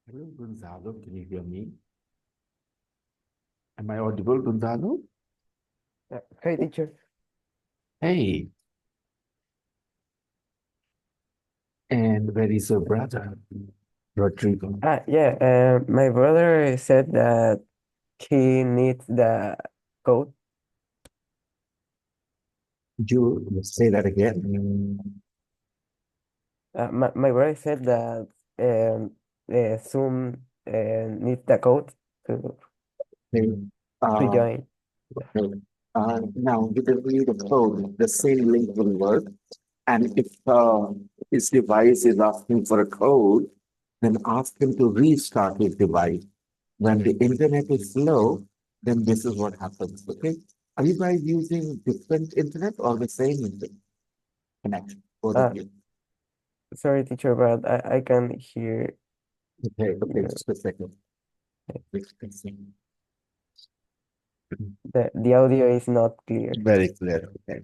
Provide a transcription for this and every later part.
Hello, Gonzalo. Can you hear me? Am I audible, Gonzalo? Hi, teacher. Hey, and where is your brother, Rodrigo? Yeah, my brother said that he needs the code. Could you say that again? My brother said that Zoom needs the code to, Okay. to Uh, join. okay. Now, with the code, the same link will work. And if his device is asking for a code, then ask him to restart his device. When the internet is slow, then this is what happens. Okay. Are you guys using different internet or the same internet connection? Both of Uh, you. Sorry, teacher, but I can hear Okay, okay, you. just a second. Just a second. The audio is not clear. Very clear. Okay.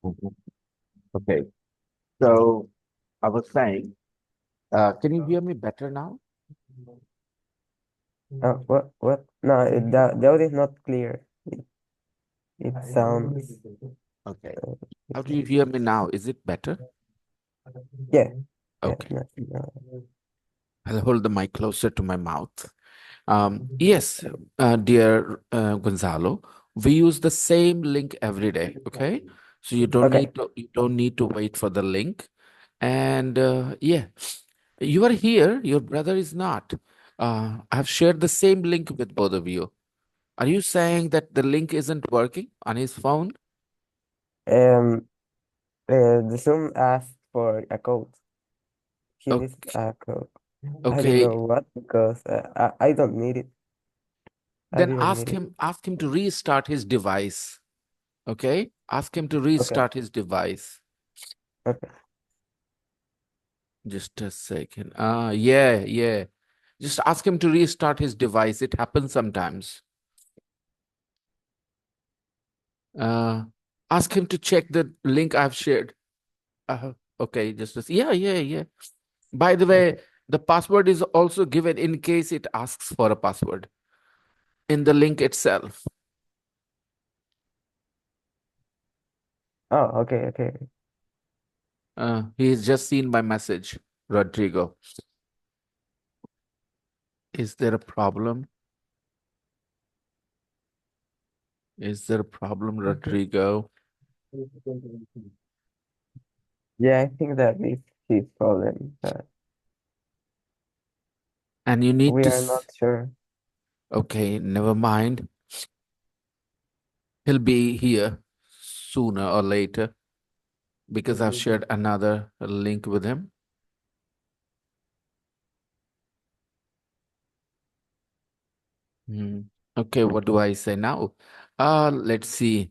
Mhm. Okay. So I was saying, can you hear me better now? What? What? No, the audio is not clear. It sounds. Okay. Uh, How do you hear me now? Is it better? yeah, yeah, Okay. no, no. I'll hold the mic closer to my mouth. Yes, dear Gonzalo, we use the same link every day. Okay, so Okay. you don't need to wait for the link. And yeah, you are here. Your brother is not. I've shared the same link with both of you. Are you saying that the link isn't working on his phone? Um, the Zoom asked for a code. He needs Okay, a code. I don't okay. know what because I don't need it. I Then didn't need it. ask him to restart his device. Okay, ask him to Okay. restart his device. Okay. Just a second. Yeah, yeah. Just ask him to restart his device. It happens sometimes. Uh, ask him to check the link I've shared. Okay, yeah, yeah, yeah. By the Okay. way, the password is also given in case it asks for a password in the link itself. Oh, okay, okay. He's just seen my message, Rodrigo. Is there a problem? Is there a problem, Rodrigo? Yeah, I think that is his problem. And you need We to. are not sure. Okay, never mind. He'll be here sooner or later because I've shared another link with him. Hmm. Okay, what do I say now? Let's see.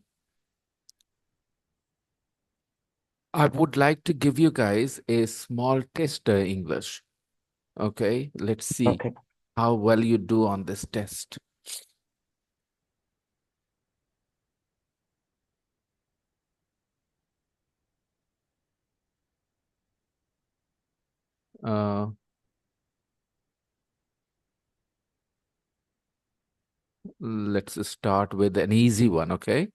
I would like to give you guys a small test English. Okay, let's see Okay. how well you do on this test. Uh, let's start with an easy one, okay?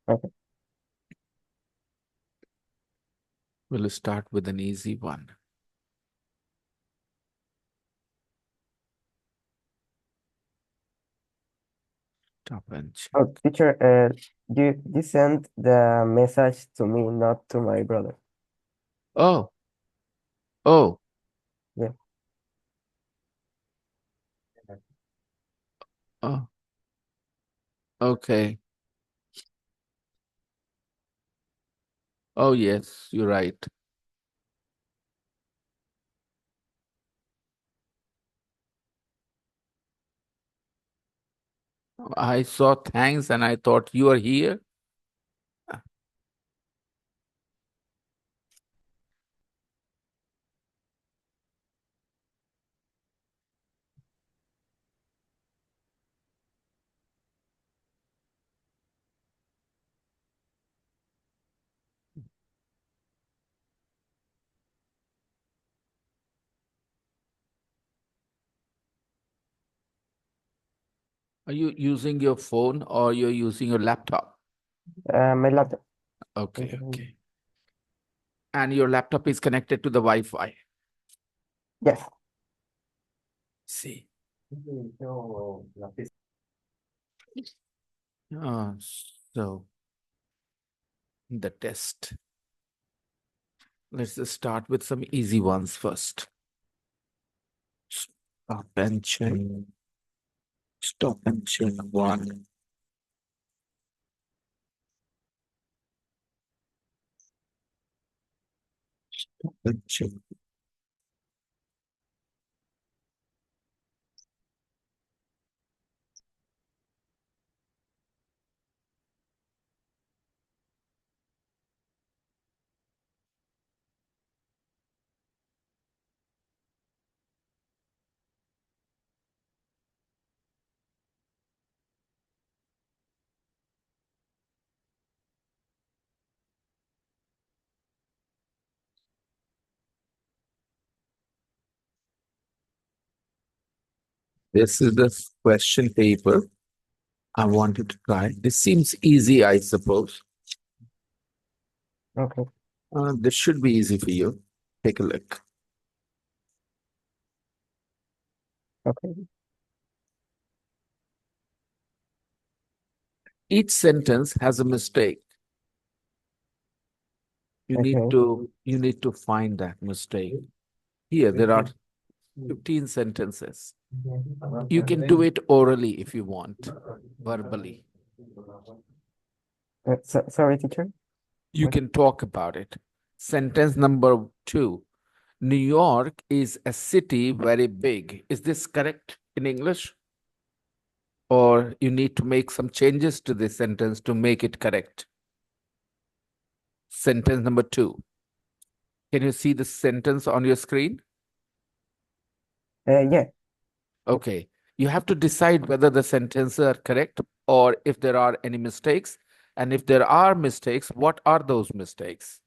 Okay. We'll start with an easy one. Stop and check. Oh, teacher, you sent the message to me, not to my brother. Oh, oh, Yeah. oh, okay. Oh, yes, you're right. I saw thanks and I thought you are here. Are you using your phone or you're using your laptop? My laptop. Okay, okay. And your laptop is connected to the Wi-Fi. Yes. See. So the test. Let's just start with some easy ones first. Stop and check. Stop and check one. Stop and check. This is the question paper I wanted to try. This seems easy, I suppose. Okay. This should be easy for you. Take a look. Okay. Each sentence has a mistake. Okay. You need to find that mistake. Here there are 15 sentences. You can do it orally if you want, verbally. Sorry, teacher. You What? can talk about it. Sentence number 2. New York is a city very big. Is this correct in English? Or you need to make some changes to this sentence to make it correct? Sentence number 2. Can you see the sentence on your screen? Yeah. Okay. You have to decide whether the sentences are correct or if there are any mistakes. And if there are mistakes, what are those mistakes?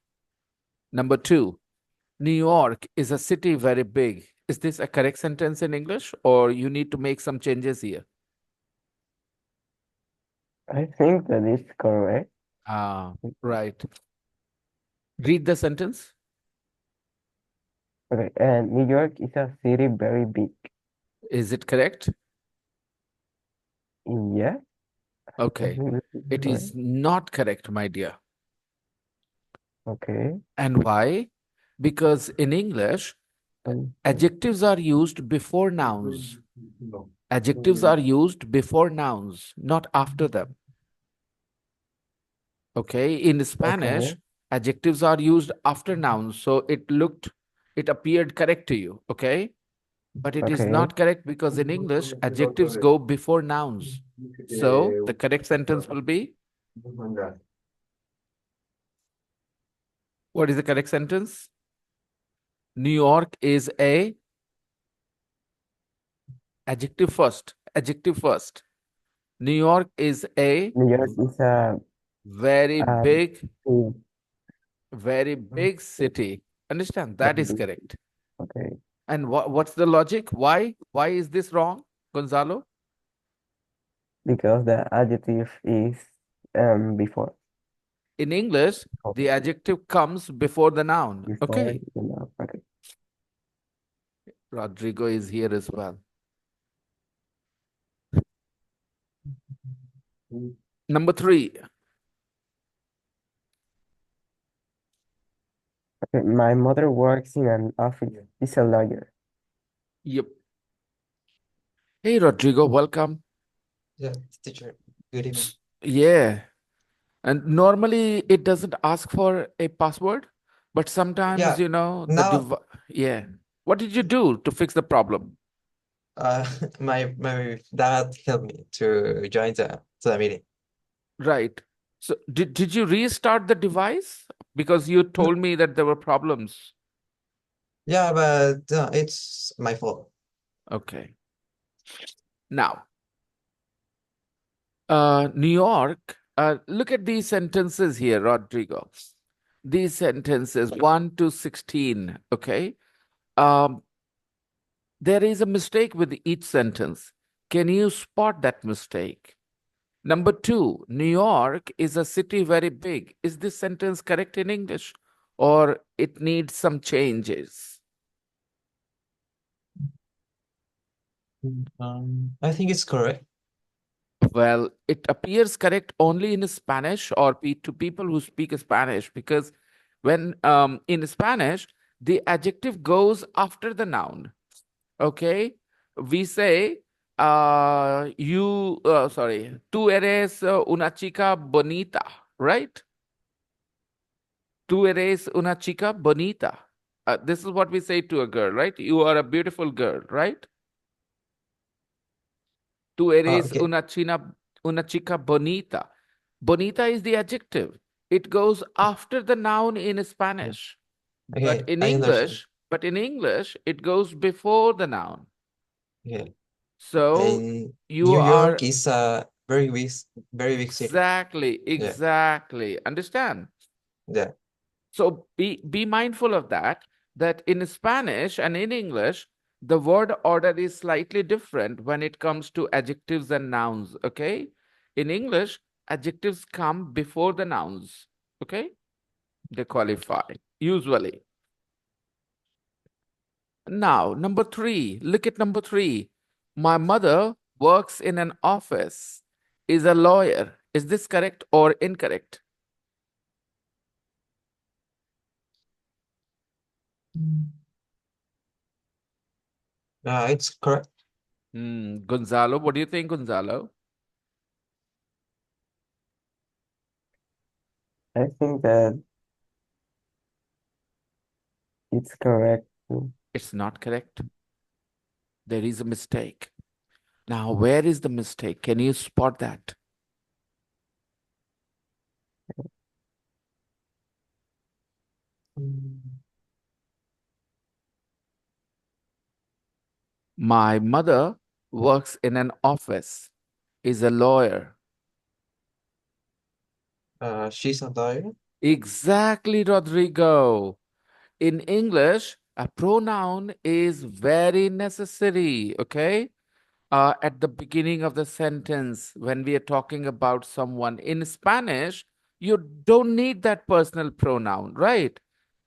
Number 2, New York is a city very big. Is this a correct sentence in English or you need to make some changes here? I think that is correct. Ah, right. Read the sentence. Okay. And New York is a city very big. Is it correct? Yeah. I Okay. think this is It correct. is not correct, my dear. Okay. And why? Because in English, Um, adjectives are used before nouns. Adjectives are used before nouns, not after them. Okay. In Spanish, okay. adjectives are used after nouns. So it appeared correct to you. Okay. But it is Okay. not correct because in English, adjectives go before nouns. So the correct sentence will be, what is the correct sentence? New York is a adjective first. Adjective first. New York is a New York is a very um, big, big, very big city. Understand? That very is big. correct. Okay. And what's the logic? Why? Why is this wrong, Gonzalo? Because the adjective is before. In English, the adjective comes before the noun. Before, Okay. okay. Rodrigo is here as well. Number 3. Okay. My mother works in an office. She's a lawyer. Yep. Hey, Rodrigo, welcome. Yeah, teacher. Good evening. Yeah. And normally it doesn't ask for a password, but sometimes, Yeah, the now yeah. What did you do to fix the problem? uh my dad helped me to join the meeting. Right. So did you restart the device? Because you N- told me that there were problems. Yeah, but it's my fault. Okay. Now, New York, look at these sentences here, Rodrigo. These sentences, 1 to 16, okay? Um, there is a mistake with each sentence. Can you spot that mistake? Number two, New York is a city very big. Is this sentence correct in English or it needs some changes? I think it's correct. Well, it appears correct only in Spanish or to people who speak Spanish, because when in Spanish, the adjective goes after the noun. Okay, we say, tú eres una chica bonita, right? Tú eres una chica bonita. This is what we say to a girl, right? You are a beautiful girl, right? Tú eres Okay. una chica bonita. Bonita is the adjective. It goes after the noun in Yeah. Spanish. Okay, I understand. But in English, it goes before the noun. Okay. So And you New York are is a very big city. Yeah. exactly. Understand? Yeah. So be mindful of that, that in Spanish and in English, the word order is slightly different when it comes to adjectives and nouns, okay? In English, adjectives come before the nouns, okay? They qualify, usually. Now, number three, look at number three. My mother works in an office, is a lawyer. Is this correct or incorrect? It's correct. Gonzalo, what do you think, Gonzalo? I think that it's correct too. It's not correct. There is a mistake. Now, where is the mistake? Can you spot that? Mm, My mother works in an office, is a lawyer. she's a lawyer. Exactly, Rodrigo. In English, a pronoun is very necessary, okay? At the beginning of the sentence, when we are talking about someone. In Spanish, you don't need that personal pronoun, right?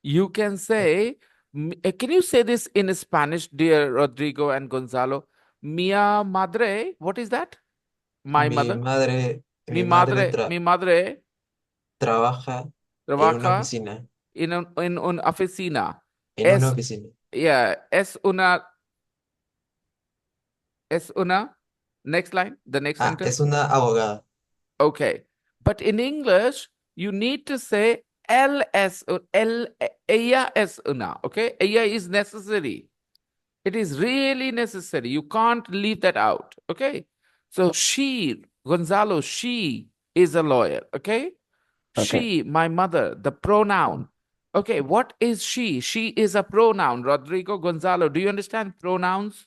You can say, can you say this in Spanish, dear Rodrigo and Gonzalo? Mia madre, what is that? My Mi mother. madre, Mi mi madre madre, mi madre trabaja en una trabaja oficina, en una oficina. en una Es, oficina. yeah, es una, next line, the next Es sentence. una abogada. Okay. But in English, you need to say él es, ella es una, okay? Ella is necessary. It is really necessary. You can't leave that out, okay? So she, Gonzalo, she is a lawyer, okay? Okay. She, my mother, the pronoun. Okay, what is she? She is a pronoun. Rodrigo, Gonzalo, do you understand pronouns?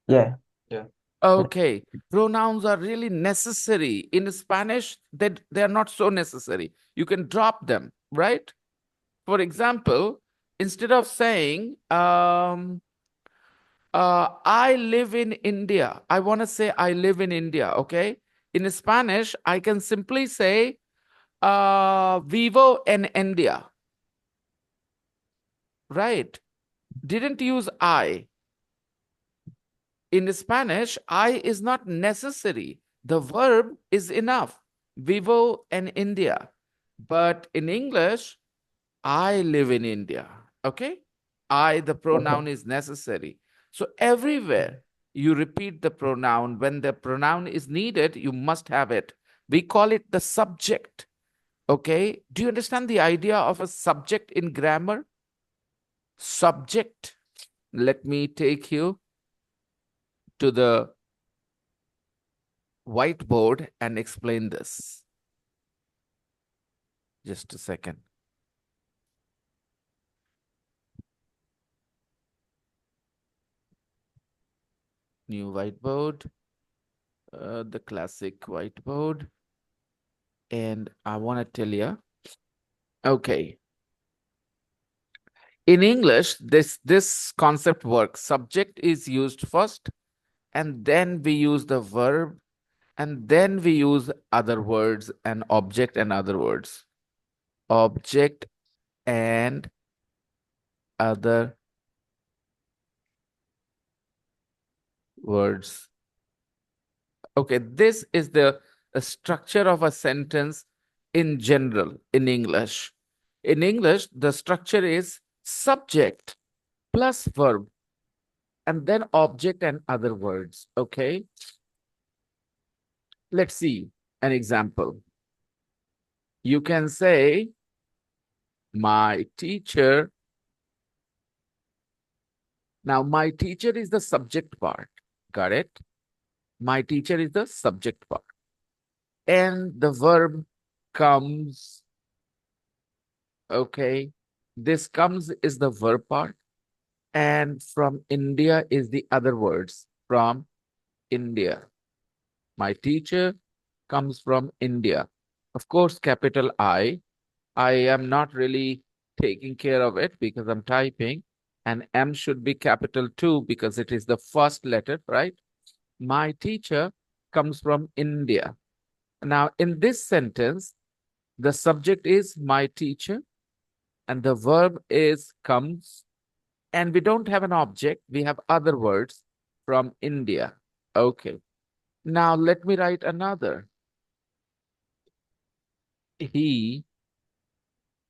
Yeah. Yeah. Okay, pronouns are really necessary. In Spanish, they're not so necessary. You can drop them, right? For example, instead of saying, I live in India, I want to say I live in India, okay? In Spanish, I can simply say, vivo en India, right? Didn't use I. In Spanish, I is not necessary. The verb is enough. Vivo en India. But in English, I live in India. Okay? I, the Okay. pronoun is necessary. So everywhere you repeat the pronoun, when the pronoun is needed, you must have it. We call it the subject. Okay? Do you understand the idea of a subject in grammar? Subject. Let me take you to the whiteboard and explain this. Just a second. New whiteboard, the classic whiteboard. And I want to tell you, okay. In English, this concept works. Subject is used first and then we use the verb, and then we use other words and object and other words. Object and other words. Okay, this is the structure of a sentence in general in English. In English, the structure is subject plus verb and then object and other words. Okay, let's see an example. You can say, my teacher. Now, my teacher is the subject part. Got it? My teacher is the subject part. And the verb comes. Okay. This comes is the verb part. And from India is the other words from India. My teacher comes from India. Of course, capital I. I am not really taking care of it because I'm typing. And M should be capital too because it is the first letter, right? My teacher comes from India. Now, in this sentence, the subject is my teacher and the verb is comes. And we don't have an object. We have other words from India. Okay. Now, let me write another. He,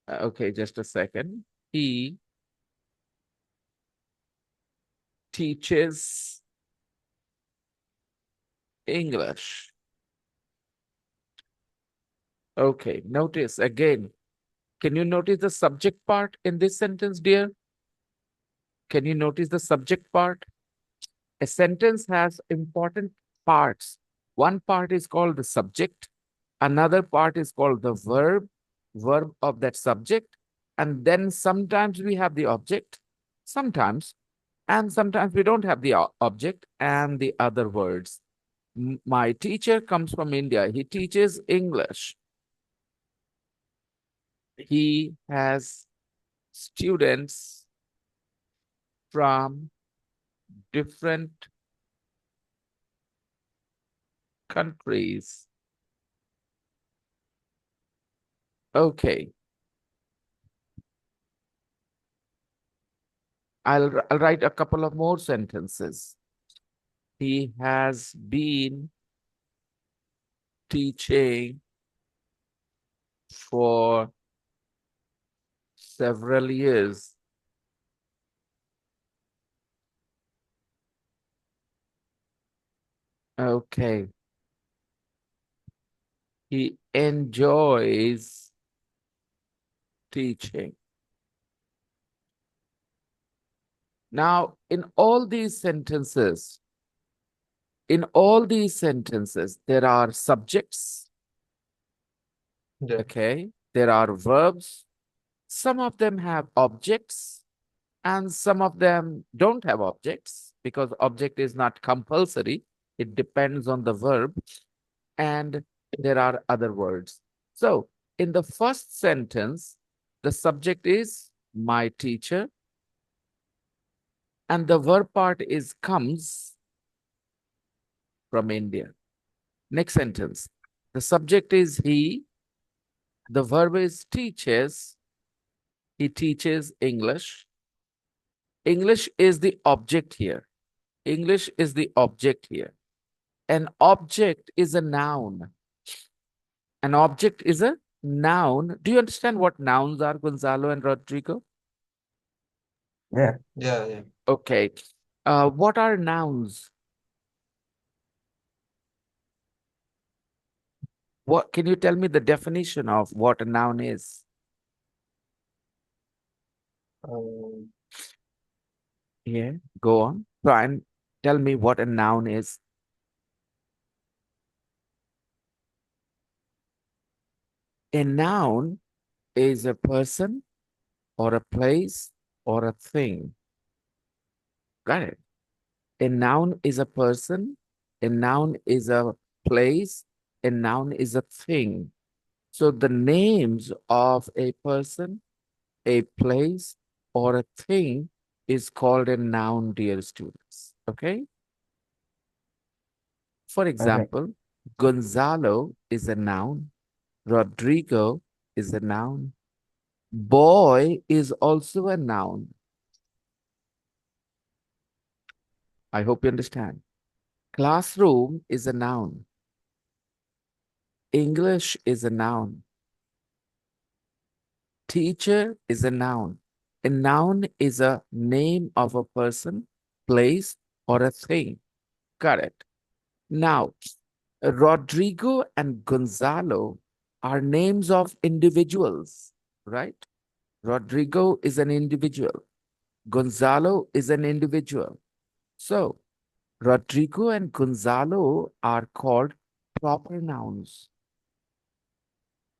okay, just a second. He teaches English. Okay, notice again. Can you notice the subject part in this sentence, dear? Can you notice the subject part? A sentence has important parts. One part is called the subject. Another part is called the verb of that subject. And then sometimes we have the object, sometimes, and sometimes we don't have the object and the other words. My teacher comes from India. He teaches English. He has students from different countries. Okay. I'll write a couple of more sentences. He has been teaching for several years. Okay. He enjoys teaching. Now, in all these sentences, there are subjects, Yeah. okay? There are verbs. Some of them have objects and some of them don't have objects because object is not compulsory. It depends on the verb and there are other words. So in the first sentence, the subject is my teacher and the verb part is comes from India. Next sentence, the subject is he, the verb is teaches, he teaches English. English is the object here. English is the object here. An object is a noun. An object is a noun. Do you understand what nouns are, Gonzalo and Rodrigo? Yeah. Yeah, yeah. Okay. What are nouns? What can you tell me the definition of what a noun is? Um, Yeah, go on. Try and tell me what a noun is. A noun is a person or a place or a thing. Got it? A noun is a person, a noun is a place, a noun is a thing. So the names of a person, a place, or a thing is called a noun, dear students. Okay? For Okay. example, Gonzalo is a noun. Rodrigo is a noun. Boy is also a noun. I hope you understand. Classroom is a noun. English is a noun. Teacher is a noun. A noun is a name of a person, place, or a thing. Got it. Now, Rodrigo and Gonzalo are names of individuals, right? Rodrigo is an individual. Gonzalo is an individual. So, Rodrigo and Gonzalo are called proper nouns.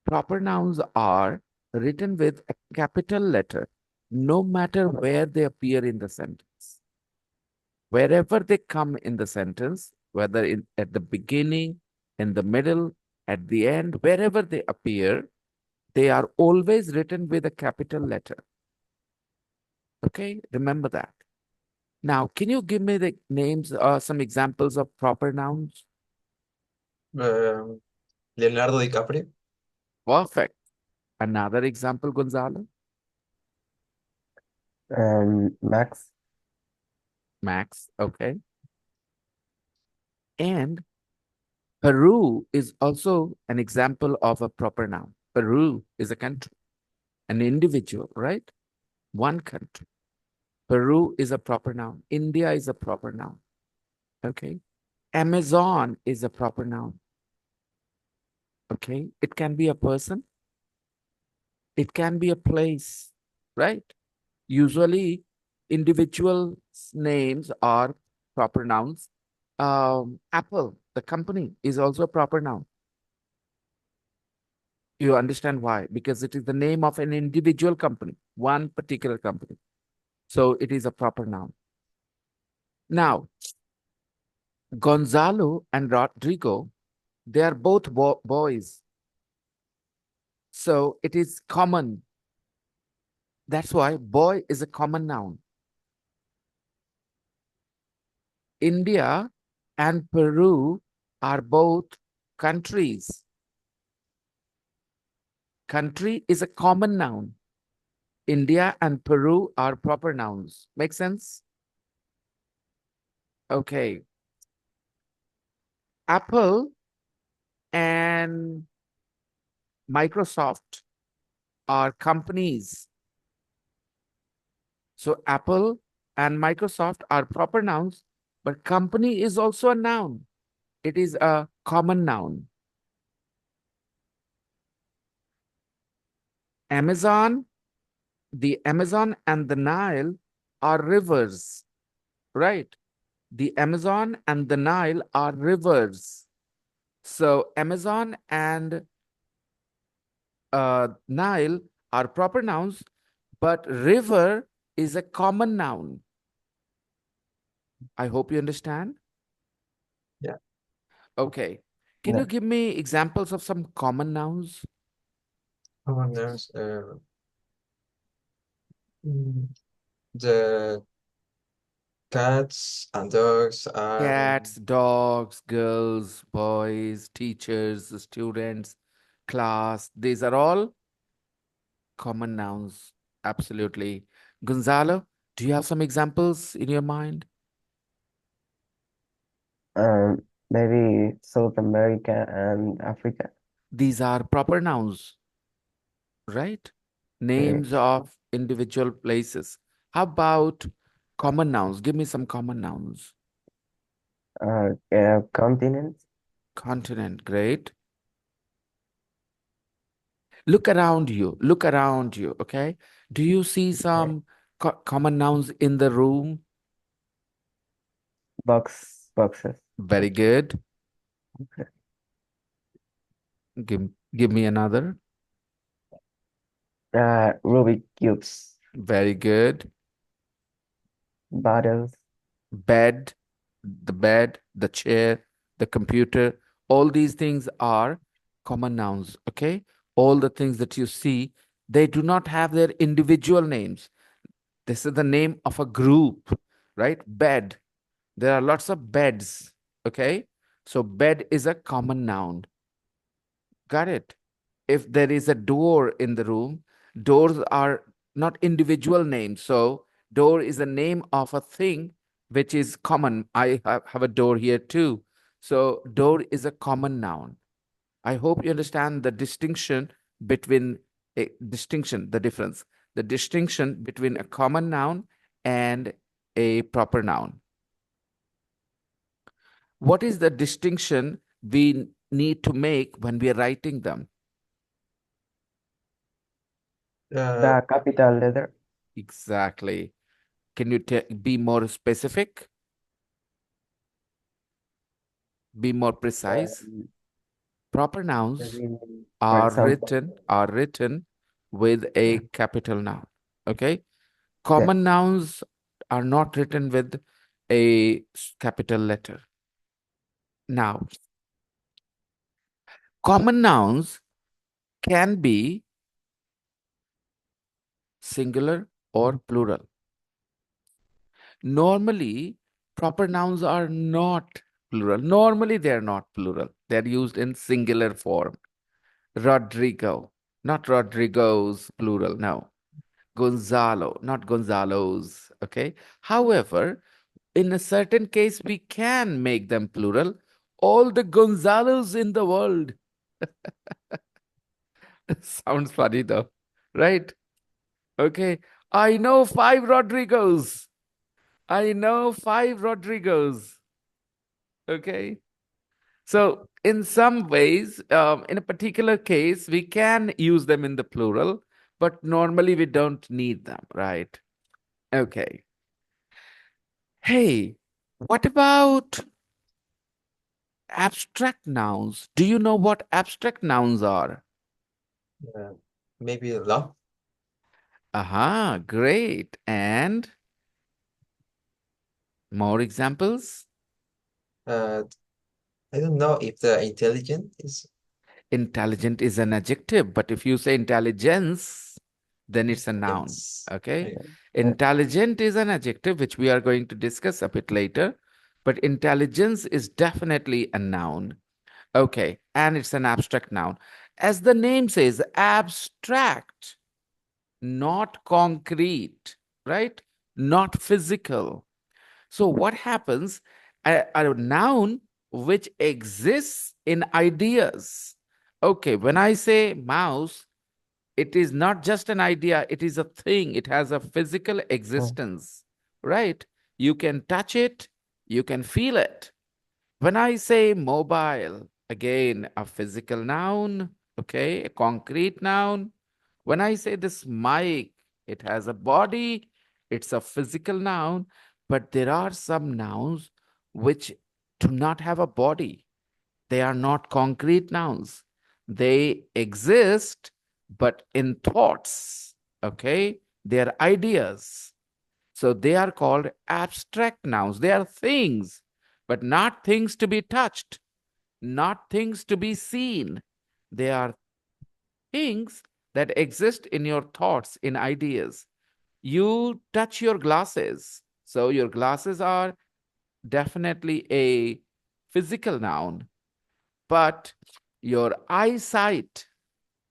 Proper nouns are written with a capital letter, no matter where they appear in the sentence. Wherever they come in the sentence, whether at the beginning, in the middle, at the end, wherever they appear, they are always written with a capital letter. Okay, remember that. Now, can you give me the names, some examples of proper nouns? Leonardo DiCaprio. Perfect. Another example, Gonzalo? Max. Max. Okay. And Peru is also an example of a proper noun. Peru is a country, an individual, right? One country. Peru is a proper noun. India is a proper noun. Okay. Amazon is a proper noun. Okay. It can be a person, it can be a place, right? Usually, individual names are proper nouns. Apple, the company, is also a proper noun. You understand why? Because it is the name of an individual company, one particular company. So it is a proper noun. Now, Gonzalo and Rodrigo, they are both boys. So it is common. That's why boy is a common noun. India and Peru are both countries. Country is a common noun. India and Peru are proper nouns. Make sense? Okay. Apple and Microsoft are companies. So Apple and Microsoft are proper nouns, but company is also a noun. It is a common noun. Amazon, the Amazon and the Nile are rivers, right? The Amazon and the Nile are rivers. So Amazon and Nile are proper nouns, but river is a common noun. I hope you understand. Yeah. Okay. Can Yeah. you give me examples of some common nouns? Common nouns. Mm, The cats and dogs are Cats, dogs, girls, boys, teachers, students, class. These are all common nouns. Absolutely. Gonzalo, do you have some examples in your mind? Maybe South America and Africa. These are proper nouns, right? Right. Names of individual places. How about common nouns? Give me some common nouns. Continents. Continent, great. Look around you. Look around you, okay? Do you see Okay. some common nouns in the room? Boxes. Very good. Okay. Give me another. Rubik cubes. Very good. Bottles. Bed, the chair, the computer, all these things are common nouns, okay? All the things that you see, they do not have their individual names. This is the name of a group, right? Bed. There are lots of beds, okay? So bed is a common noun. Got it? If there is a door in the room, doors are not individual names. So door is a name of a thing which is common. I have a door here too. So door is a common noun. I hope you understand the distinction between the difference, the distinction between a common noun and a proper noun. What is the distinction we need to make when we are writing them? Uh, The capital letter. Exactly. Can you be more specific? Be more precise? Um, Proper nouns maybe, for are example, written with a yeah, capital noun. Okay. yeah. Common nouns are not written with a capital letter. Now, common nouns can be singular or plural. Normally, proper nouns are not plural. Normally, they are not plural. They're used in singular form. Rodrigo, not Rodrigos, plural. No. Gonzalo, not Gonzalos. Okay. However, in a certain case, we can make them plural. All the Gonzalos in the world. Sounds funny though, right? Okay. I know 5 Rodrigos. I know 5 Rodrigos. Okay. So, in some ways, in a particular case, we can use them in the plural, but normally we don't need them, right? Okay. Hey, what about abstract nouns? Do you know what abstract nouns are? uh, Maybe love. Aha, great. And more examples? Uh, I don't know if the intelligent is Intelligent is an adjective, but if you say intelligence, then it's a noun. it's Okay. okay. Yeah. Intelligent is an adjective, which we are going to discuss a bit later, but intelligence is definitely a noun. Okay. And it's an abstract noun. As the name says, abstract, not concrete, right? Not physical. So, what happens? A noun which exists in ideas. Okay, when I say mouse, it is not just an idea, it is a thing, it has a physical Oh, existence, right? You can touch it, you can feel it. When I say mobile, again, a physical noun, okay, a concrete noun. When I say this mic, it has a body, it's a physical noun, but there are some nouns which do not have a body. They are not concrete nouns. They exist, but in thoughts, okay? They are ideas. So they are called abstract nouns. They are things, but not things to be touched, not things to be seen. They are things that exist in your thoughts, in ideas. You touch your glasses. So your glasses are definitely a physical noun, but your eyesight,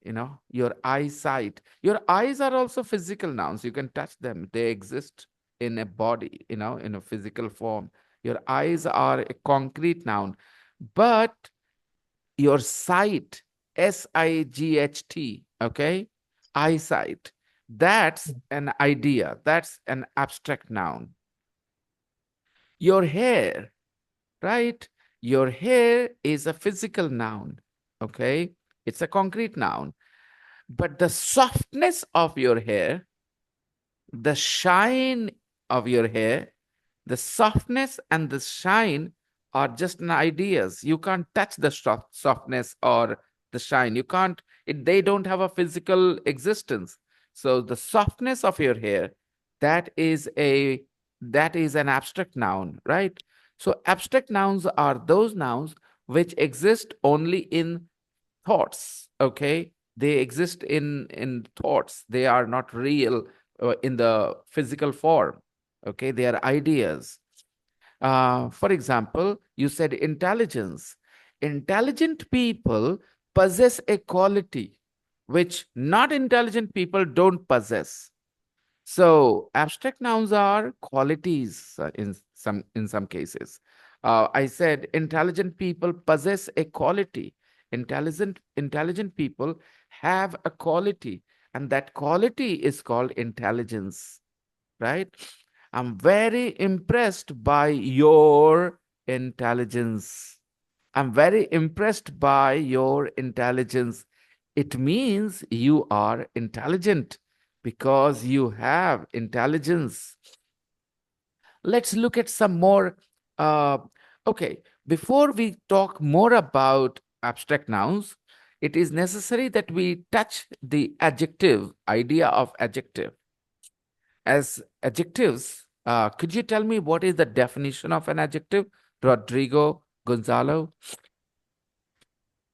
your eyes are also physical nouns. You can touch them, they exist in a body, in a physical form. Your eyes are a concrete noun, but your sight, sight, okay, eyesight, that's an idea, that's an abstract noun. Your hair, right? Your hair is a physical noun, okay, it's a concrete noun. But the softness of your hair, the shine of your hair, the softness and the shine are just an ideas. You can't touch the softness or the shine. You can't, they don't have a physical existence. So the softness of your hair, that is a that is an abstract noun, right? So abstract nouns are those nouns which exist only in thoughts, okay? They exist in thoughts. They are not real in the physical form, okay? They are ideas. For example, you said intelligence. Intelligent people possess a quality which not intelligent people don't possess. So abstract nouns are qualities in some cases. I said intelligent people possess a quality. Intelligent people have a quality, and that quality is called intelligence, right? I'm very impressed by your intelligence. I'm very impressed by your intelligence. It means you are intelligent because you have intelligence. Let's look at some more. Uh, okay, before we talk more about abstract nouns, it is necessary that we touch the adjective idea of adjective. As adjectives, could you tell me what is the definition of an adjective? Rodrigo, Gonzalo?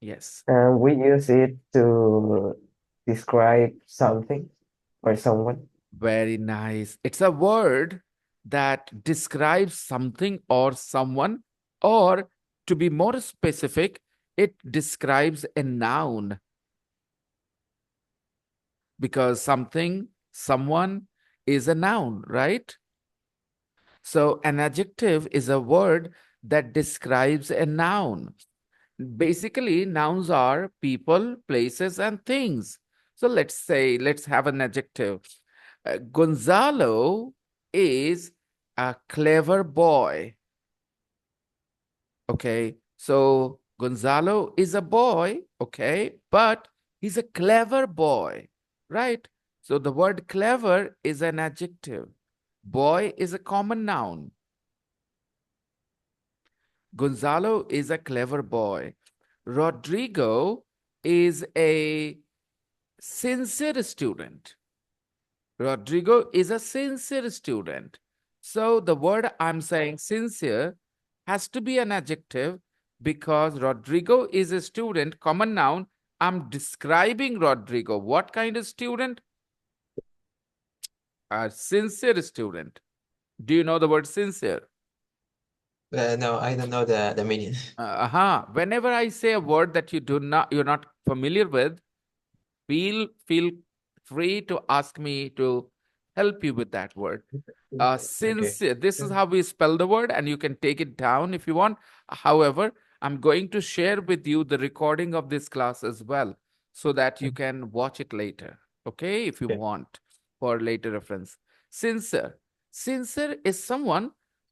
Yes. And we use it to describe something or someone. Very nice. It's a word that describes something or someone, or to be more specific, it describes a noun because something, someone is a noun, right? So an adjective is a word that describes a noun. Basically, nouns are people, places, and things. So let's have an adjective. Gonzalo is a clever boy. Okay, so Gonzalo is a boy, okay, but he's a clever boy, right? So the word clever is an adjective. Boy is a common noun. Gonzalo is a clever boy. Rodrigo is a sincere student. Rodrigo is a sincere student. So the word I'm saying sincere has to be an adjective because Rodrigo is a student, common noun. I'm describing Rodrigo. What kind of student? A sincere student. Do you know the word sincere? No, I don't know the meaning. Whenever I say a word that you're not familiar with, feel free to ask me to help you with that word. Okay. Sincere. This is how we spell the word, and you can take it down if you want. However, I'm going to share with you the recording of this class as well so that you can watch it later. Okay, if you Okay. want for later reference. Sincere. Sincere is someone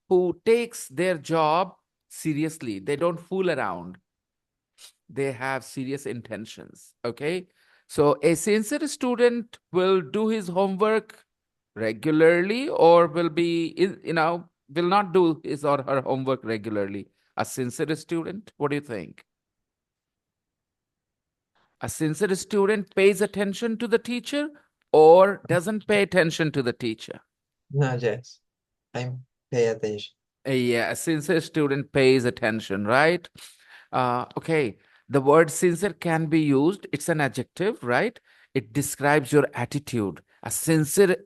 who takes their job seriously. They don't fool around. They have serious intentions. Okay. So a sincere student will do his homework regularly or will not do his or her homework regularly. A sincere student, what do you think? A sincere student pays attention to the teacher or doesn't pay attention to the teacher? No, yes. I'm pay attention. Yeah, a sincere student pays attention, right? Okay, the word sincere can be used. It's an adjective, right? It describes your attitude. A sincere,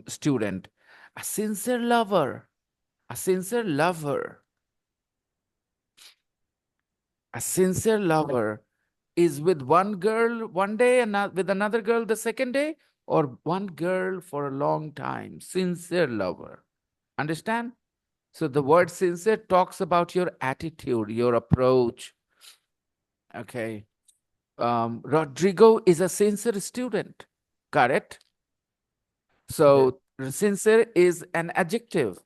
student, a sincere lover, a sincere lover, a sincere lover is with one girl one day and with another girl the second day, or one girl for a long time. Sincere lover. Understand? So the word sincere talks about your attitude, your approach. Okay. Rodrigo is a sincere student. Correct? Yeah. So sincere is an adjective.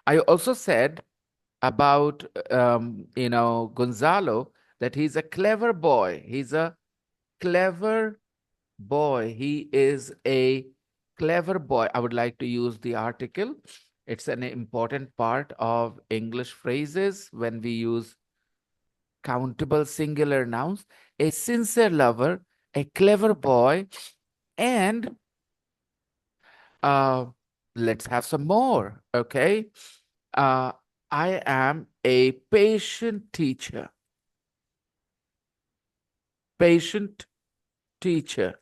I also said about Gonzalo that he's a clever boy. He's a clever boy. He is a clever boy. I would like to use the article. It's an important part of English phrases when we use countable singular nouns. A sincere lover, a clever boy, and uh, let's have some more. Okay. Uh, I am a patient teacher. Patient teacher.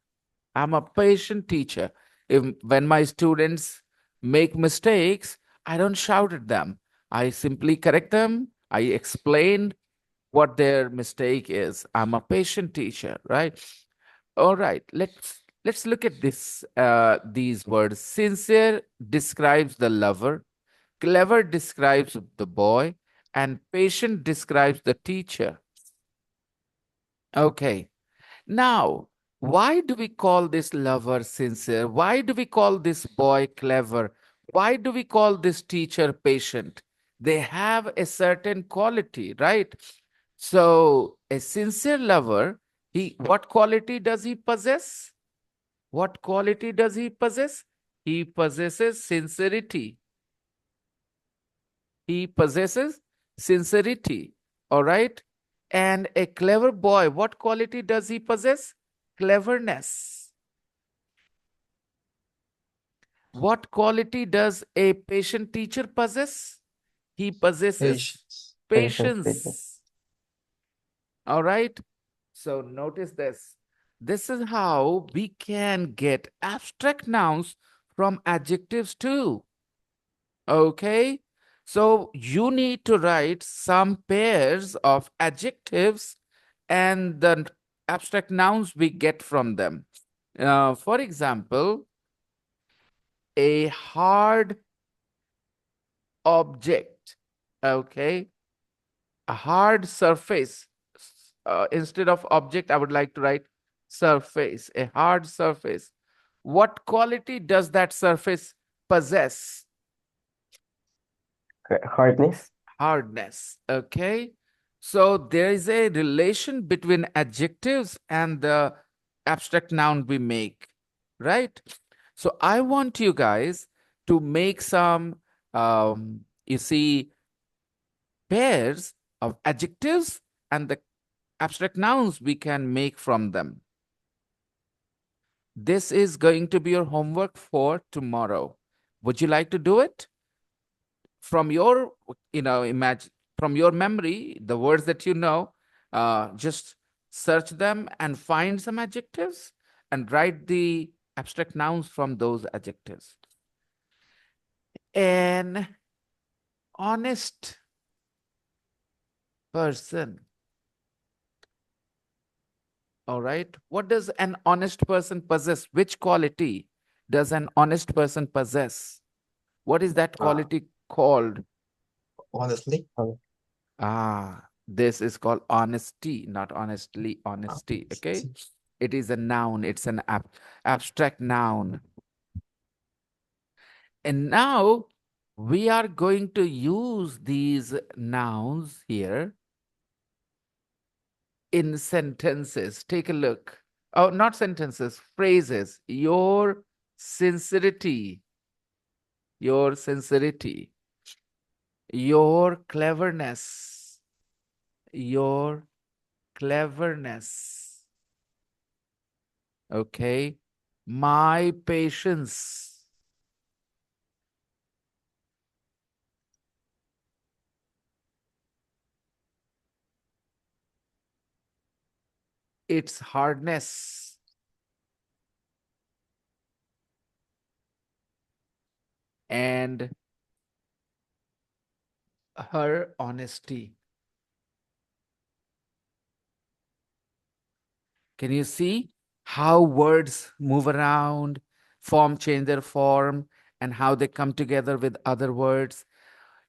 I'm a patient teacher. When my students make mistakes, I don't shout at them. I simply correct them. I explain what their mistake is. I'm a patient teacher, right? All right, let's look at these words. Sincere describes the lover, clever describes the boy, and patient describes the teacher. Okay. Now, why do we call this lover sincere? Why do we call this boy clever? Why do we call this teacher patient? They have a certain quality, right? So, a sincere lover, what quality does he possess? What quality does he possess? He possesses sincerity. He possesses sincerity. All right. And a clever boy, what quality does he possess? Cleverness. What quality does a patient teacher possess? He possesses Patience. Patience. patience. All right. So notice this. This is how we can get abstract nouns from adjectives too. Okay. So you need to write some pairs of adjectives and the abstract nouns we get from them. For example, a hard object. Okay. A hard surface. Instead of object, I would like to write surface, a hard surface. What quality does that surface possess? Hardness. Hardness. Okay. So there is a relation between adjectives and the abstract noun we make, right? So I want you guys to make some, you see, pairs of adjectives and the abstract nouns we can make from them. This is going to be your homework for tomorrow. Would you like to do it? From your, imagine from your memory, the words that you know, just search them and find some adjectives and write the abstract nouns from those adjectives. An honest person. All right. What does an honest person possess? Which quality does an honest person possess? What is that Uh, quality called? Honestly. hon- This is called honesty, not honestly, honesty. Okay. It is a noun, it's an abstract noun. And now we are going to use these nouns here in sentences. Take a look. Oh, not sentences, phrases. Sincerity, your sincerity, your cleverness, your cleverness. Okay. My patience. Its hardness. And her honesty. Can you see how words move around, change their form, and how they come together with other words?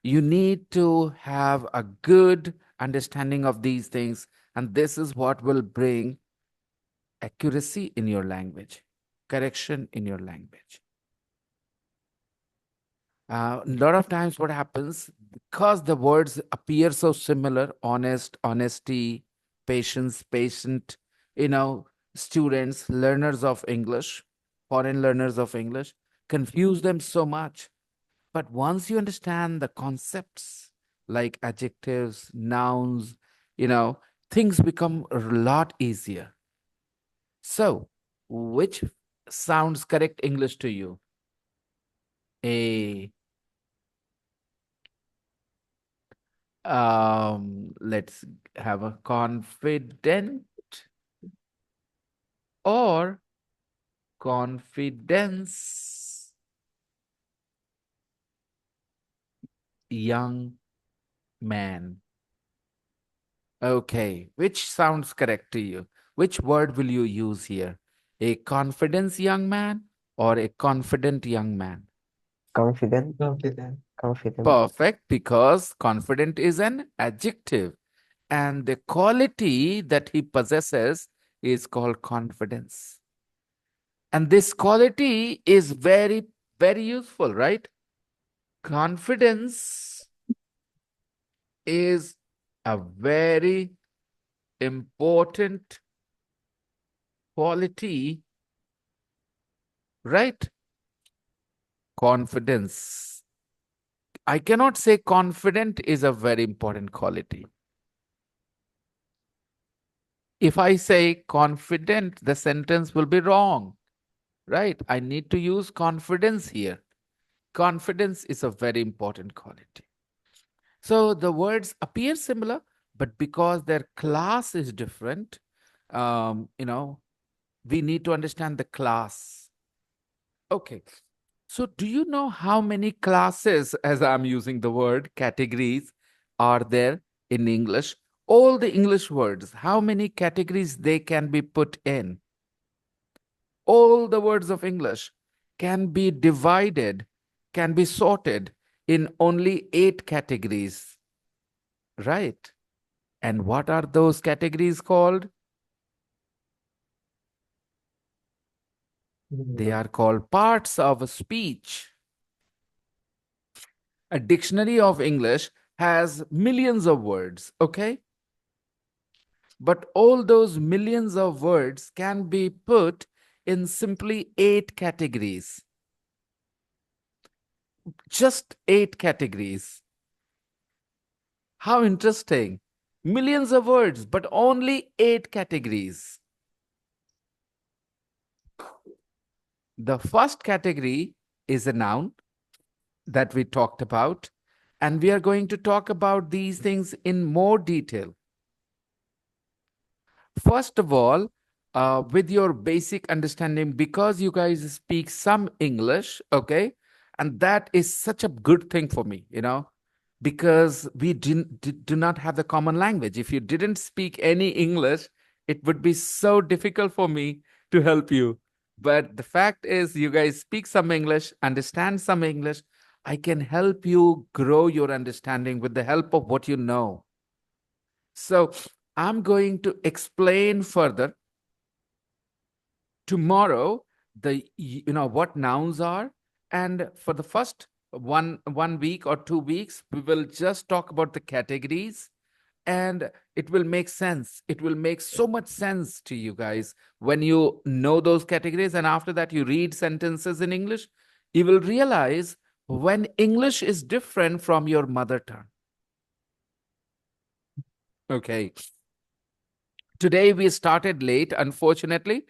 You need to have a good understanding of these things, and this is what will bring accuracy in your language, correction in your language. A lot of times, what happens because the words appear so similar honest, honesty, patience, patient, you know, students, learners of English, foreign learners of English, confuse them so much. But once you understand the concepts like adjectives, nouns, things become a lot easier. So, which sounds correct English to you? A let's have a confident or confidence. young man. Okay, which sounds correct to you? Which word will you use here? A confidence young man or a confident young man? Confident, Confident. confident. Perfect, because confident is an adjective, and the quality that he possesses is called confidence. And this quality is very, very useful, right? Confidence is a very important quality, right? Confidence. I cannot say confident is a very important quality. If I say confident, the sentence will be wrong, right? I need to use confidence here. Confidence is a very important quality. So the words appear similar, but because their class is different, you know, we need to understand the class. Okay. So do you know how many classes, as I'm using the word categories, are there in English? All the English words, how many categories they can be put in? All the words of English can be divided, can be sorted in only 8 categories, right? And what are those categories called? They are called parts of a speech. A dictionary of English has millions of words, okay? But all those millions of words can be put in simply 8 categories. Just 8 categories. How interesting. Millions of words, but only 8 categories. The first category is a noun that we talked about, and we are going to talk about these things in more detail. First of all, with your basic understanding, because you guys speak some English, okay, and that is such a good thing for me, because we do not have the common language. If you didn't speak any English, it would be so difficult for me to help you. But the fact is, you guys speak some English, understand some English. I can help you grow your understanding with the help of what you know. So I'm going to explain further tomorrow what nouns are, and for the first one week or 2 weeks we will just talk about the categories, and it will make sense. It will make so much sense to you guys when you know those categories, and after that you read sentences in English. You will realize when English is different from your mother tongue. Okay. Today we started late, unfortunately.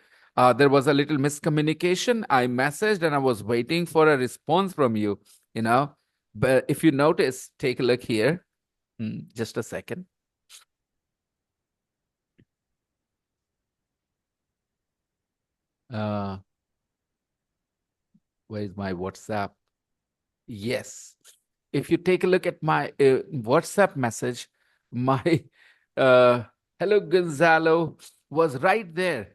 There was a little miscommunication. I messaged and I was waiting for a response from you, you know. But if you notice, take a look here. Just a second. Uh, where's my WhatsApp? Yes. If you take a look at my WhatsApp message, my uh, hello Gonzalo was right there,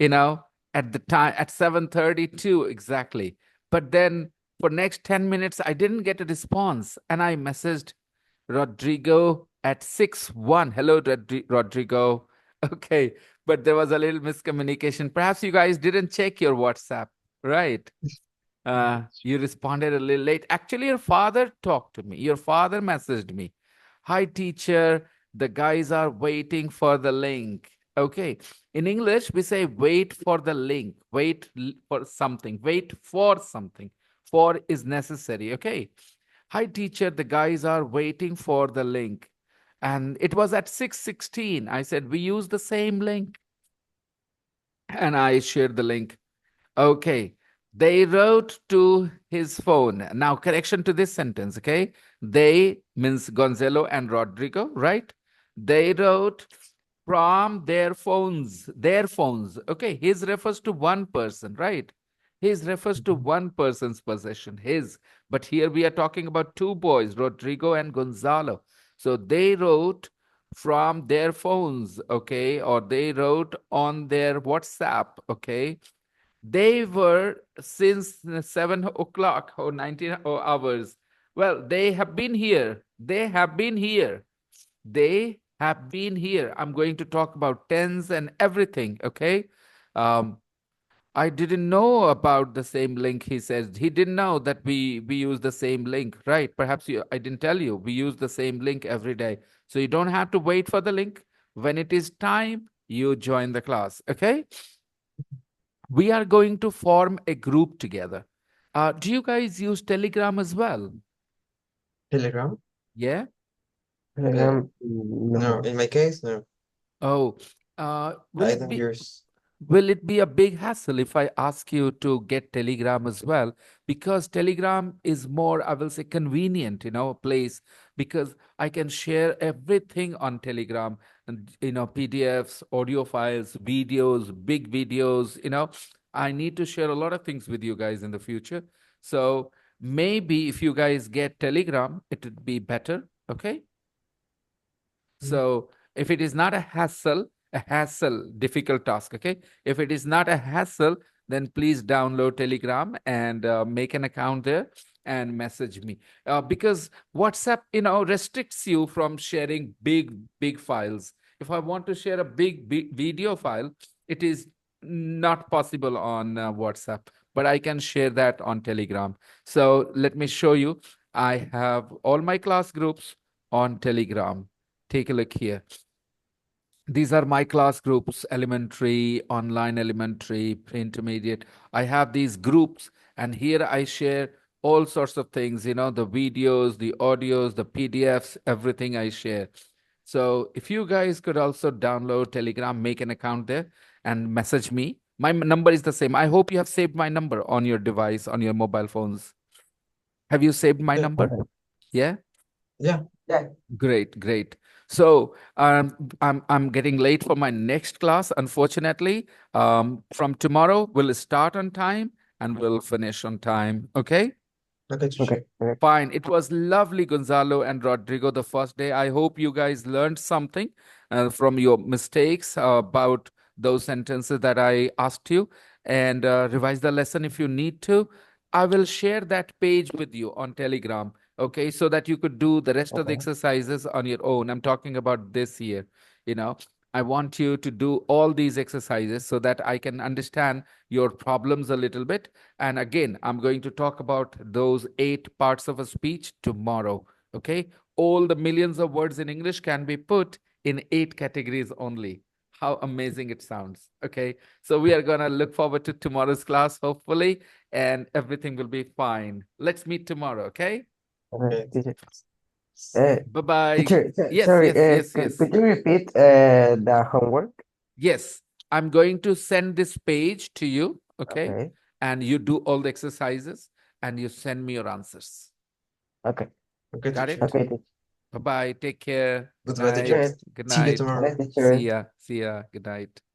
you know, at the time at 7:32 exactly. But then for next 10 minutes, I didn't get a response, and I messaged Rodrigo at 6:01. Hello, Rodrigo. Okay, but there was a little miscommunication. Perhaps you guys didn't check your WhatsApp, right? You responded a little late. Actually, your father talked to me. Your father messaged me. Hi, teacher. The guys are waiting for the link. Okay. In English, we say wait for the link. For something. Wait for something. For is necessary. Okay. Hi, teacher. The guys are waiting for the link. And it was at 6:16. I said, we use the same link. And I shared the link. Okay. They wrote to his phone. Now, correction to this sentence, okay? They means Gonzalo and Rodrigo, right? They wrote from their phones, okay? His refers to one person, right? His refers to one person's possession, his. But here we are talking about two boys, Rodrigo and Gonzalo. So they wrote from their phones, okay, or they wrote on their WhatsApp, okay. They were since 7 o'clock or 19 hours. Well, they have been here. They have been here. They have been here. I'm going to talk about tense and everything, okay? Um, I didn't know about the same link, he says. He didn't know that we use the same link, right? Perhaps I didn't tell you. We use the same link every day. So you don't have to wait for the link. When it is time, you join the class, okay? We are going to form a group together. Do you guys use Telegram as well? Telegram? Yeah? Uh, No. no, in my case, no. Oh, will I it don't be use. will it be a big hassle if I ask you to get Telegram as well? Because Telegram is more, I will say, convenient, place because I can share everything on Telegram and, PDFs, audio files, videos, big videos, I need to share a lot of things with you guys in the future. So maybe if you guys get Telegram, it would be better. Okay. So if it is not a hassle, difficult task, okay? If it is not a hassle, then please download Telegram and make an account there and message me. Because WhatsApp, restricts you from sharing big files. If I want to share a big video file, it is not possible on WhatsApp, but I can share that on Telegram. So let me show you. I have all my class groups on Telegram. Take a look here. These are my class groups: elementary, online elementary, pre-intermediate. I have these groups, and here I share all sorts of things, the videos, the audios, the PDFs, everything I share. So if you guys could also download Telegram, make an account there and message me. My number is the same. I hope you have saved my number on your device, on your mobile phones. Have you saved my Yeah. number? Okay. Yeah? Yeah. Yeah. Great, great. So I'm getting late for my next class, unfortunately. From tomorrow, we'll start on time and we'll finish on time. Okay? Okay, Okay. teacher. Okay. Fine. It was lovely, Gonzalo and Rodrigo, the first day. I hope you guys learned something from your mistakes about those sentences that I asked you and revise the lesson if you need to. I will share that page with you on Telegram, okay, so that you could do the rest of the Okay. exercises on your own. I'm talking about this year, you know. I want you to do all these exercises so that I can understand your problems a little bit. And again, I'm going to talk about those 8 parts of a speech tomorrow. Okay. All the millions of words in English can be put in 8 categories only. How amazing it sounds. Okay. So we are going to look forward to tomorrow's class, hopefully, and everything will be fine. Let's meet tomorrow. Okay. Okay. Okay. Teacher. Uh, Bye bye. teacher. Yes, Sorry. yes, yes, yes. Could you repeat the homework? Yes. I'm going to send this page to you. Okay. Okay. And you do all the exercises and you send me your answers. Okay. Okay, Got teacher. it? Okay. Teacher. Bye bye. Take care. Good Goodbye, teacher. night. Good. Good See you night. tomorrow. Bye, teacher. See ya. Good night.